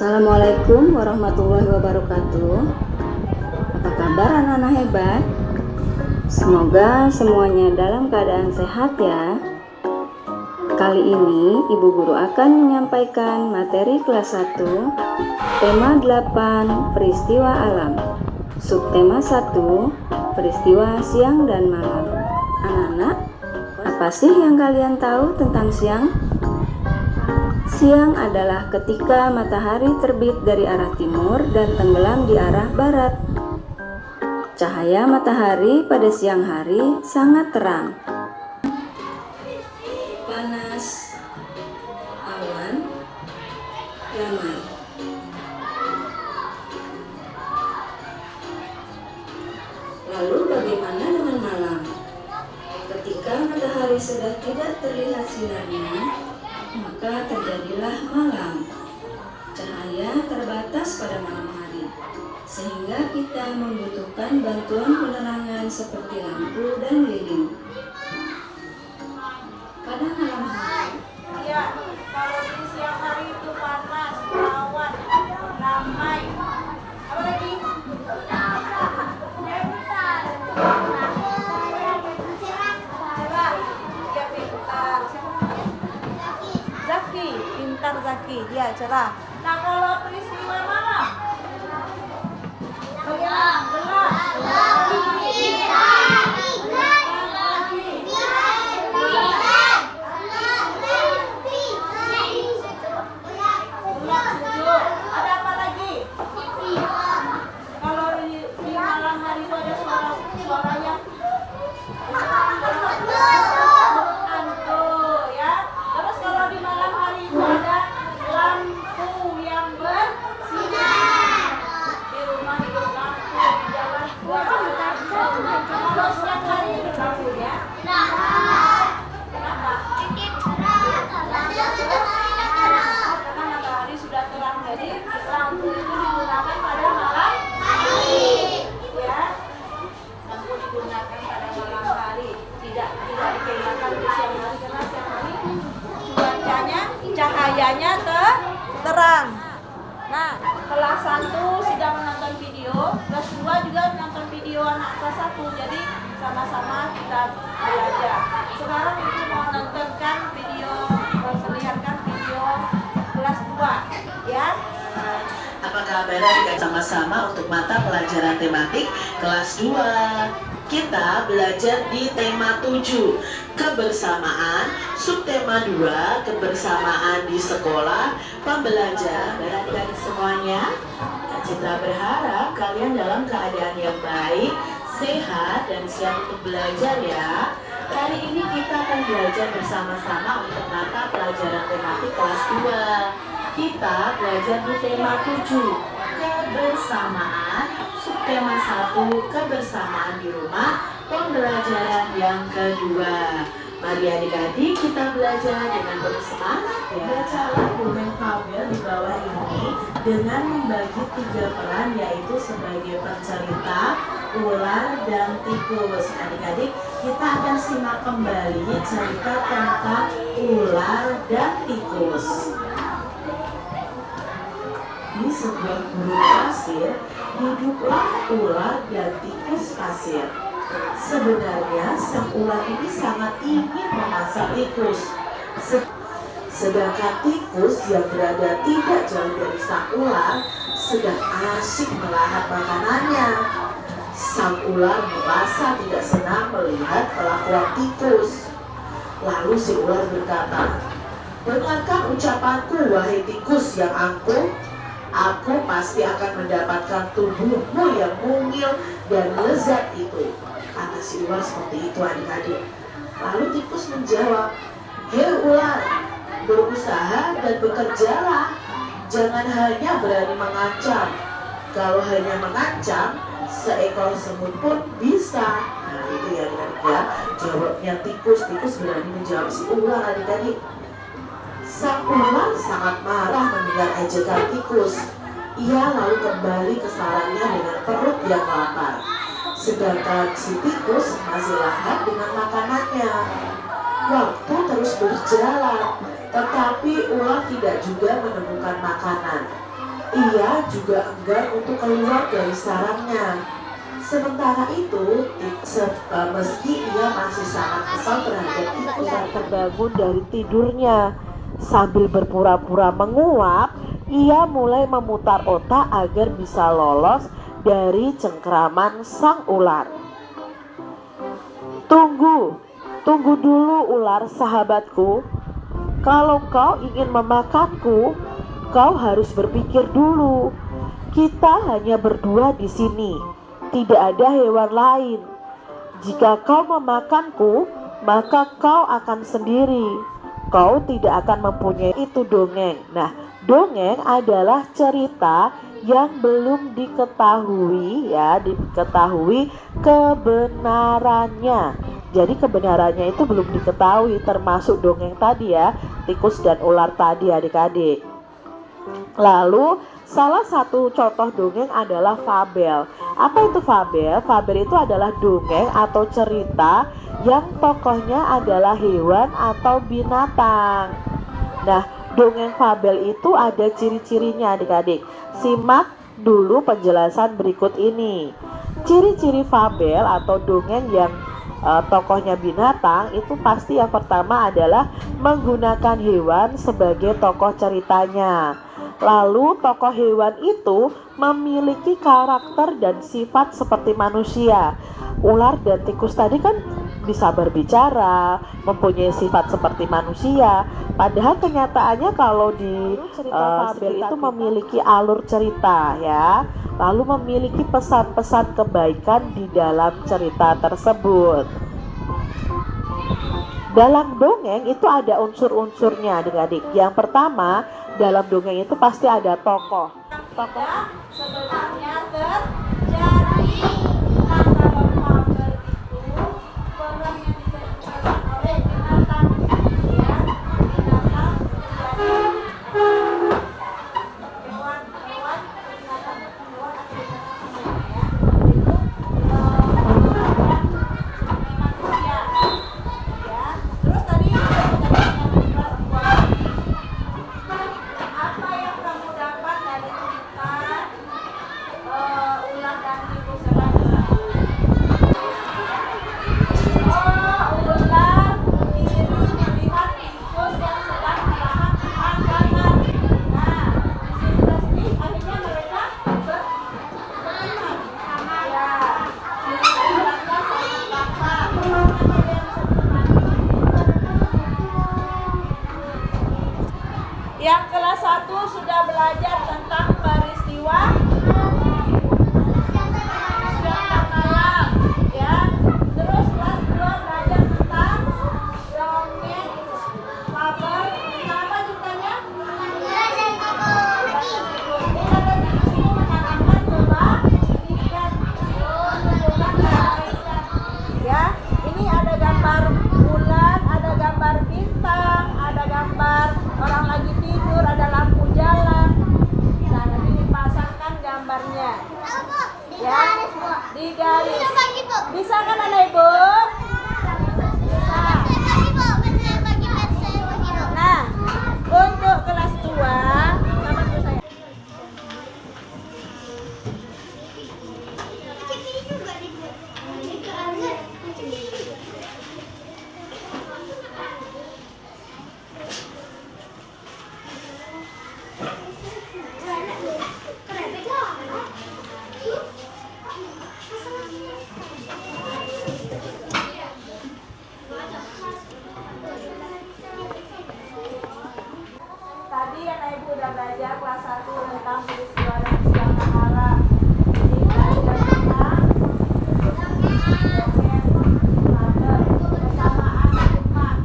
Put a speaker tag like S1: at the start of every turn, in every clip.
S1: Assalamualaikum warahmatullahi wabarakatuh. Apa kabar anak-anak hebat? Semoga semuanya dalam keadaan sehat ya. Kali ini Ibu Guru akan menyampaikan materi kelas 1, tema 8, peristiwa alam. Subtema 1, peristiwa siang dan malam. Anak-anak, apa sih yang kalian tahu tentang siang? Siang adalah ketika matahari terbit dari arah timur dan tenggelam di arah barat. Cahaya matahari pada siang hari sangat terang. Panas, awan, ramai. Lalu bagaimana dengan malam? Ketika matahari sudah tidak terlihat sinarnya, maka terjadilah malam. Cahaya terbatas pada malam hari, sehingga kita membutuhkan bantuan penerangan seperti lampu dan lilin. Pada malam hari,
S2: ya, kalau di siang hari itu panas, awan, ramai. Apa lagi? Pintar Zaki, dia cerah. Nah, kalau peristiwa malam, gelap, ada apa lagi? Kalau di malam hari itu ada suaranya antu ya. Terus kalau di malam hari itu ada lampu yang bersinar. Di rumah itu lampu, di jalan kalau siang hari itu lampu ya. Kenapa? Karena matahari sudah terang, jadi lampu itu digunakan pada malam hari. Ya, lampu digunakan pada malam hari, tidak digunakan di siang hari karena siang hari cuacanya, cahayanya terang. Nah, kelas 1 sedang menonton video, kelas 2 juga menonton video anak kelas 1, jadi sama-sama kita belajar. Sekarang Ibu mau menontonkan video, memperlihatkan video kelas 2 ya.
S3: Apa kabar adik-adik sama-sama untuk mata pelajaran tematik kelas 2? Kita belajar di tema 7, kebersamaan, subtema 2, kebersamaan di sekolah, pembelajaran. Dan adik-adik semuanya, Kak Citra berharap kalian dalam keadaan yang baik, sehat, dan siap untuk belajar ya. Hari ini kita akan belajar bersama-sama untuk mata pelajaran tematik kelas 2. Kita belajar di tema 7, kebersamaan, subtema 1, kebersamaan di rumah, pembelajaran yang kedua. Mari adik-adik kita belajar dengan penuh semangat ya. Bacalah dokumen tabel di bawah ini dengan membagi 3 peran, yaitu sebagai pencerita, ular, dan tikus. Adik-adik, kita akan simak kembali cerita tentang ular dan tikus. Di sebuah gurun pasir, hiduplah ular dan tikus pasir. Sebenarnya sang ular ini sangat ingin memasak tikus. Sedangkan tikus yang berada tidak jauh dari sang ular sedang asyik melahap makanannya. Sang ular merasa tidak senang melihat kelakuan tikus. Lalu si ular berkata, "Dengarkan ucapanku, wahai tikus yang angkuh. Aku pasti akan mendapatkan tubuhmu yang mungil dan lezat itu." Kata si ular seperti itu adik-adik. Lalu tikus menjawab, "Hei ular, berusaha dan bekerjalah. Jangan hanya berani mengancam. Kalau hanya mengancam, seekor semut pun bisa." Nah itu ya adik-adik ya, jawabnya tikus. Tikus berani menjawab si ular adik-adik. Sang ular sangat marah mendengar ejekan tikus. Ia lalu kembali ke sarangnya dengan perut yang lapar. Sedangkan si tikus masih lahap dengan makanannya. Waktu terus berjalan, tetapi ular tidak juga menemukan makanan. Ia juga enggan untuk keluar dari sarangnya. Sementara itu, meski ia masih sangat kesal terhadap tikus yang terbangun dari tidurnya, sambil berpura-pura menguap, ia mulai memutar otak agar bisa lolos dari cengkraman sang ular. Tunggu dulu ular sahabatku. Kalau kau ingin memakanku, kau harus berpikir dulu. Kita hanya berdua di sini, tidak ada hewan lain. Jika kau memakanku, maka kau akan sendiri. Kau tidak akan mempunyai itu dongeng. Nah, dongeng adalah cerita yang belum diketahui kebenarannya. Jadi kebenarannya itu belum diketahui, termasuk dongeng tadi ya, tikus dan ular tadi adik-adik. Lalu salah satu contoh dongeng adalah fabel. Apa itu fabel? Fabel itu adalah dongeng atau cerita yang tokohnya adalah hewan atau binatang. Nah, dongeng fabel itu ada ciri-cirinya adik-adik. Simak dulu penjelasan berikut ini. Ciri-ciri fabel atau dongeng yang tokohnya binatang itu pasti yang pertama adalah menggunakan hewan sebagai tokoh ceritanya. Lalu tokoh hewan itu memiliki karakter dan sifat seperti manusia. Ular dan tikus tadi kan bisa berbicara, mempunyai sifat seperti manusia. Padahal kenyataannya kalau di fabel itu memiliki alur cerita ya. Lalu memiliki pesan-pesan kebaikan di dalam cerita tersebut. Dalam dongeng itu ada unsur-unsurnya adik-adik. Yang pertama, dalam dongeng itu pasti ada tokoh.
S2: Sebenarnya terjadi. Nah, kalau fabel itu orang yang diceritakan oleh binatang, ya, binatang hewan atau manusia, ya. Terus tadi apa yang kamu dapat dari cerita ular dan tikus yang satu? Ular iri melihat tikus yang sedang melahap makanan. Nah, di sini akhirnya mereka berteman. Ya, mereka saling paham. Yang kelas 1 sudah belajar tentang peristiwa siang malam, ya. Terus kelas 2 belajar tentang dongeng fabel. Tentang apa ceritanya? Ular dan tikus itu menanamkan kebaikan. Ya, ini ada gambar bulan, ada gambar bintang, ada gambar orang lagi tidur, ada lampu jalan. Nah, nanti dipasangkan gambarnya. Ya, di garis. Bisa kan anak ibu? Bisa. Nah, untuk kelas 2 sama ibu saya. Tadi anak ibu udah belajar kelas 1 tentang peristiwa dan siang malam. Jadi belajar tentang kebersamaan di rumah,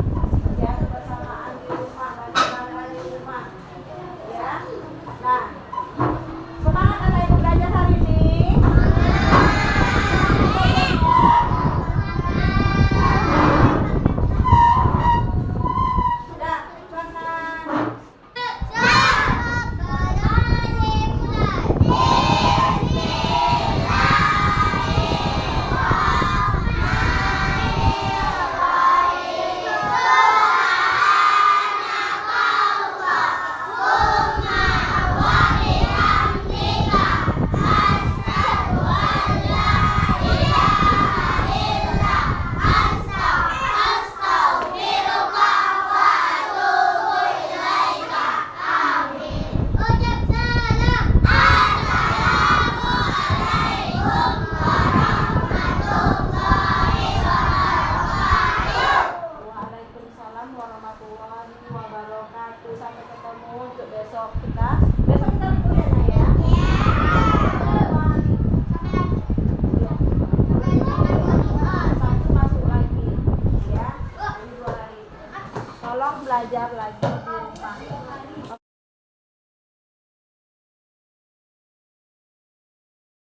S2: ya, kebersamaan di rumah, bagaimana di rumah, ya. Nah, semangat anak ibu belajar hari ini. Sudah, tenang. belajar lagi